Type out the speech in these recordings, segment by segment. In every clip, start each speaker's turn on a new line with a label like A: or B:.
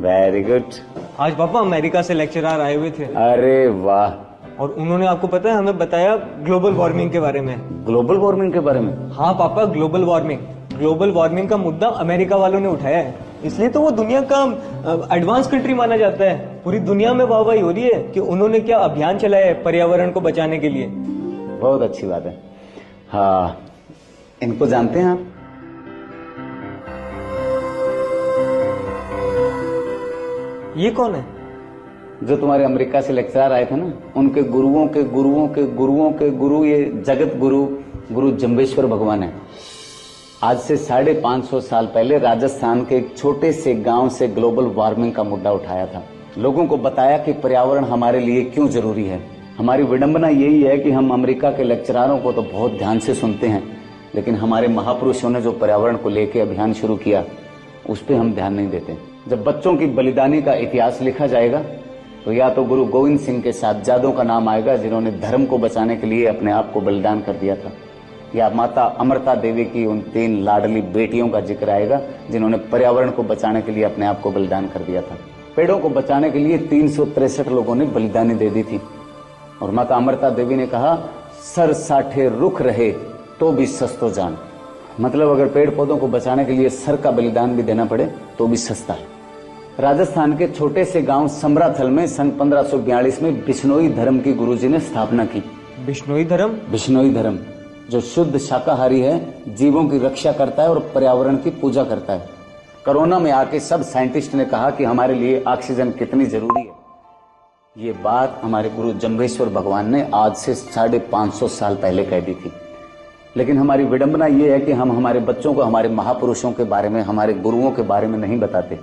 A: Very good.
B: आज पापा America से लेक्चरर आए हुए थे।
A: अरे वाह।
B: और उन्होंने आपको पता है हमें बताया ग्लोबल वार्मिंग के बारे में।
A: ग्लोबल वार्मिंग के बारे में?
B: हाँ पापा, ग्लोबल वार्मिंग का मुद्दा अमेरिका वालों ने उठाया है, इसलिए तो वो दुनिया का एडवांस कंट्री माना जाता है। पूरी दुनिया में वाहवाही हो रही है कि उन्होंने क्या अभियान चलाया है पर्यावरण को बचाने के लिए।
A: बहुत अच्छी बात है। हाँ, इनको जानते हैं आप?
B: ये कौन है?
A: जो तुम्हारे अमेरिका से लेक्चरर आए थे ना, उनके गुरुओं के गुरुओं के गुरुओं के गुरु, ये जगत गुरु जम्बेश्वर भगवान है। आज से 550 साल पहले राजस्थान के एक छोटे से गांव से ग्लोबल वार्मिंग का मुद्दा उठाया था। लोगों को बताया कि पर्यावरण हमारे लिए क्यों जरूरी है। हमारी विडंबना यही है कि हम अमेरिका के लेक्चररों को तो बहुत ध्यान से सुनते हैं, लेकिन हमारे महापुरुषों ने जो पर्यावरण को लेकर अभियान शुरू किया उस पर हम ध्यान नहीं देते। जब बच्चों की बलिदानी का इतिहास लिखा जाएगा तो या तो गुरु गोविंद सिंह के साहबजादों का नाम आएगा जिन्होंने धर्म को बचाने के लिए अपने आप को बलिदान कर दिया था, या माता अमृता देवी की उन 3 लाडली बेटियों का जिक्र आएगा जिन्होंने पर्यावरण को बचाने के लिए अपने आप को बलिदान कर दिया था। पेड़ों को बचाने के लिए 363 लोगों ने बलिदानी दे दी थी और माता अमृता देवी ने कहा, सर साठे रुख रहे तो भी सस्तो जान। मतलब अगर पेड़ पौधों को बचाने के लिए सर का बलिदान भी देना पड़े तो भी सस्ता है। राजस्थान के छोटे से गांव समराथल में सन 1542 में बिश्नोई धर्म की गुरुजी ने स्थापना की।
B: बिश्नोई धर्म
A: जो शुद्ध शाकाहारी है, जीवों की रक्षा करता है और पर्यावरण की पूजा करता है। कोरोना में आके सब साइंटिस्ट ने कहा कि हमारे लिए ऑक्सीजन कितनी जरूरी है। ये बात हमारे गुरु जम्बेश्वर भगवान ने आज से 550 साल पहले कह दी थी। लेकिन हमारी विडंबना ये है कि हम हमारे बच्चों को हमारे महापुरुषों के बारे में, हमारे गुरुओं के बारे में नहीं बताते।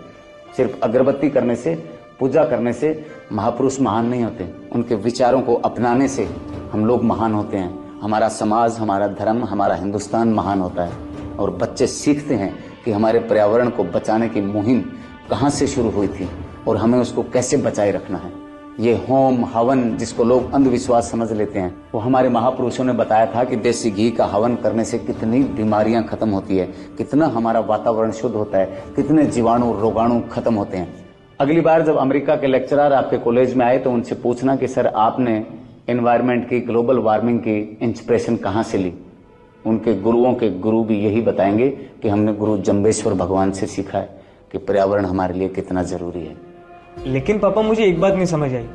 A: सिर्फ अगरबत्ती करने से, पूजा करने से महापुरुष महान नहीं होते। उनके विचारों को अपनाने से हम लोग महान होते हैं। हमारा समाज, हमारा धर्म, हमारा हिंदुस्तान महान होता है। और बच्चे सीखते हैं कि हमारे पर्यावरण को बचाने की मुहिम कहाँ से शुरू हुई थी और हमें उसको कैसे बचाए रखना है। ये होम हवन जिसको लोग अंधविश्वास समझ लेते हैं, वो हमारे महापुरुषों ने बताया था कि देसी घी का हवन करने से कितनी बीमारियां खत्म होती है, कितना हमारा वातावरण शुद्ध होता है, कितने जीवाणु रोगाणु खत्म होते हैं। अगली बार जब अमेरिका के लेक्चरर आपके कॉलेज में आए तो उनसे पूछना कि सर आपने एनवायरमेंट की, ग्लोबल वार्मिंग की इंस्पिरेशन कहाँ से ली। उनके गुरुओं के गुरु भी यही बताएंगे कि हमने गुरु जम्बेश्वर भगवान से सीखा है कि पर्यावरण हमारे लिए कितना जरूरी है।
B: लेकिन पापा मुझे एक बात नहीं समझ आई,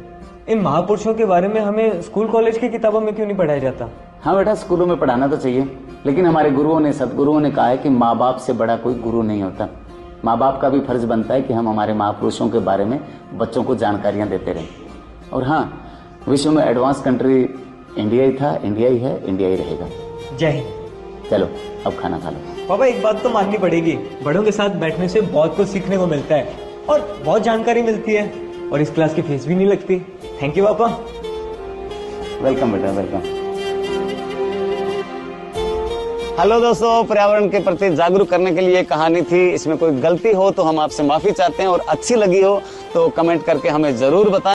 B: इन महापुरुषों के बारे में हमें स्कूल कॉलेज की किताबों में क्यों नहीं पढ़ाया जाता?
A: हाँ बेटा, स्कूलों में पढ़ाना तो चाहिए, लेकिन हमारे गुरुओं ने, सदगुरुओं ने कहा है कि माँ बाप से बड़ा कोई गुरु नहीं होता। माँ बाप का भी फर्ज बनता है कि हम हमारे महापुरुषों के बारे में बच्चों को जानकारियां देते रहें। और हाँ, विश्व में एडवांस कंट्री इंडिया ही था, इंडिया ही है, इंडिया ही रहेगा।
B: जय हिंद।
A: चलो अब खाना खा लो।
B: पापा एक बात तो माननी पड़ेगी, बड़ों के साथ बैठने से बहुत कुछ सीखने को मिलता है और बहुत जानकारी मिलती है, और इस क्लास की फीस भी नहीं लगती। थैंक यू पापा।
A: वेलकम बेटा, वेलकम। हेलो दोस्तों, पर्यावरण के प्रति जागरूक करने के लिए कहानी थी। इसमें कोई गलती हो तो हम आपसे माफी चाहते हैं, और अच्छी लगी हो तो कमेंट करके हमें जरूर बताएं।